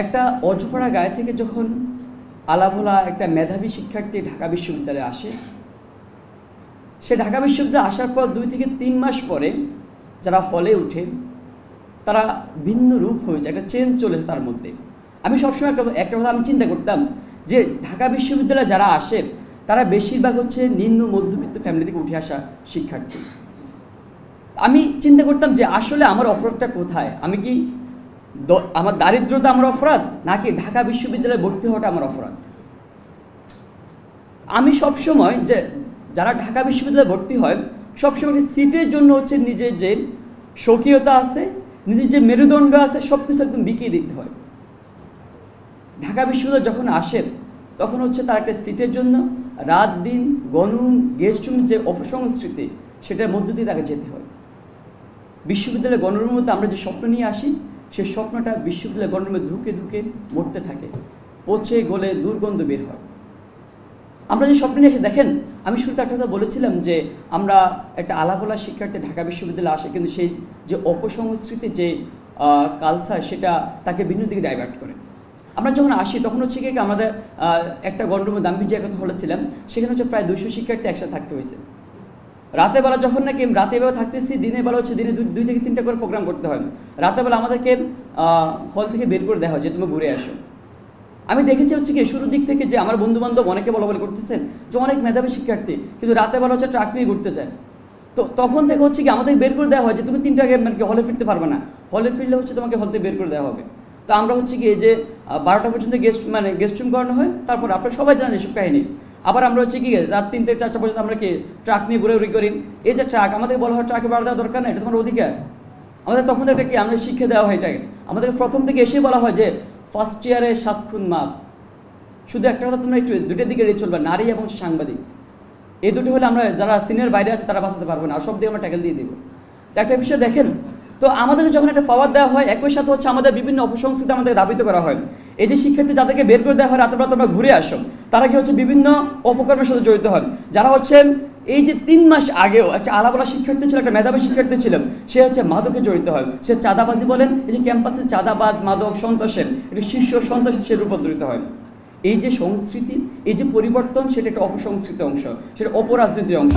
একটা অজপাড়া গায়ে থেকে যখন আলাভোলা একটা মেধাবী শিক্ষার্থী ঢাকা বিশ্ববিদ্যালয়ে আসে, সে ঢাকা বিশ্ববিদ্যালয়ে আসার পর 2 থেকে 3 মাস পরে যারা হলে উঠে তারা ভিন্ন রূপ হয়ে যায়, একটা চেঞ্জ চলেছে তার মধ্যে। আমি সবসময় একটা কথা আমি চিন্তা করতাম যে ঢাকা বিশ্ববিদ্যালয়ে যারা আসে তারা বেশিরভাগ হচ্ছে নিম্ন মধ্যবিত্ত ফ্যামিলি থেকে উঠে আসা শিক্ষার্থী। আমি চিন্তা করতাম যে আসলে আমার অপরাধটা কোথায়? আমি কি আমার দারিদ্রতা আমার অপরাধ, নাকি ঢাকা বিশ্ববিদ্যালয়ে ভর্তি হওয়াটা আমার অপরাধ? আমি সবসময় যে যারা ঢাকা বিশ্ববিদ্যালয়ে ভর্তি হয় সবসময় সিটের জন্য হচ্ছে নিজের যে স্বকীয়তা আছে, নিজের যে মেরুদণ্ড আছে, সব কিছু একদম বিকিয়ে দিতে হয়। ঢাকা বিশ্ববিদ্যালয় যখন আসে তখন হচ্ছে তার একটা সিটের জন্য রাত দিন গণরুম গেস্ট রুম যে অপসংস্কৃতি, সেটার মধ্য দিয়ে তাকে যেতে হয়। বিশ্ববিদ্যালয়ের গণরুমের মধ্যে আমরা যে স্বপ্ন নিয়ে আসি, সেই স্বপ্নটা বিশ্ববিদ্যালয়ের গণরুমে ধুকে ধুকে মরতে থাকে, পচে গলে দুর্গন্ধ বের হয়। আমরা যে স্বপ্ন নিয়ে এসে দেখেন, আমি শুরুতে একটা কথা বলেছিলাম যে আমরা একটা আলাপোলা শিক্ষার্থী ঢাকা বিশ্ববিদ্যালয়ে আসে, কিন্তু সেই যে অপসংস্কৃতি যে কালচার, সেটা তাকে ভিন্ন দিকে ডাইভার্ট করে। আমরা যখন আসি তখন হচ্ছে কি আমাদের একটা গণরুমে দাম্বি যে কথা বলেছিলাম, সেখানে হচ্ছে প্রায় 200 শিক্ষার্থী একসাথে থাকতে হয়েছে। রাতের বেলা যখন নাকি রাতের বেলা থাকতেছি, দিনের বেলা হচ্ছে দিনে 2 থেকে 3টা করে প্রোগ্রাম করতে হয়। রাতের বেলা আমাদেরকে হল থেকে বের করে দেওয়া হয় যে তুমি ঘুরে আসো। আমি দেখেছি হচ্ছে কি শুরুর দিক থেকে যে আমার বন্ধুবান্ধব অনেকে বলা বলে করতেছেন যে অনেক মেধাবী শিক্ষার্থী, কিন্তু রাতের বেলা হচ্ছে ট্রাক নিয়ে ঘুরতে চায়। তো তখন থেকে হচ্ছে কি আমাদের বের করে দেওয়া হয় যে তুমি 3টা আগে মানে হলে ফিরতে পারবে না, হলে ফিরলে হচ্ছে তোমাকে হল থেকে বের করে দেওয়া হবে। তো আমরা হচ্ছে কি এই যে 12টা পর্যন্ত গেস্ট রুম করানো হয়, তারপর আপনারা সবাই জানেন এসব কাহিনী। আবার আমরা হচ্ছে কি রাত 3 থেকে 4টা পর্যন্ত আমরা কি ট্রাক নিয়ে ঘুরে করি। এই যে ট্রাক, আমাদের বলা হয় ট্রাকে ভাড়া দেওয়া দরকার না, এটা তোমার অধিকার। আমাদের তখন একটা কি আমরা শিক্ষা দেওয়া হয় এটাকে। আমাদেরকে প্রথম থেকে এসে বলা হয় যে ফার্স্ট ইয়ারে 7 খুন মাফ। শুধু একটা কথা তোমরা একটু 2টা দিকে এড়িয়ে চলবে, নারী এবং সাংবাদিক। এই দুটো হলে আমরা যারা সিনিয়র বাইরে আছে তারা বাঁচাতে পারবো না, আর সব দিয়ে আমরা ট্যাকেল দিয়ে দেবো। তো একটা বিষয় দেখেন, তো আমাদেরকে যখন একটা পাওয়ার দেওয়া হয়, একই সাথে হচ্ছে আমাদের বিভিন্ন অপসংস্কৃতি আমাদেরকে দাবিত করা হয়। এই যে শিক্ষার্থী যাদেরকে বের করে দেওয়া হয় রাতের বেলা তোমরা ঘুরে আসো, তারা কি হচ্ছে বিভিন্ন অপকর্মের সাথে জড়িত হয়। যারা হচ্ছে এই যে 3 মাস আগেও একটা আলাপোলা শিক্ষার্থী ছিল, একটা মেধাবী শিক্ষার্থী ছিল, সে হচ্ছে মাদকে জড়িত হয়। সে চাঁদাবাজি বলেন, এই যে ক্যাম্পাসে চাঁদাবাজ, মাদক, সন্ত্রাসের একটা শীর্ষ সন্ত্রাসী সে রূপান্তরিত হয়। এই যে সংস্কৃতি, এই যে পরিবর্তন, সেটা একটা অপসংস্কৃতির অংশ, সেটা অপরাজনীতির অংশ।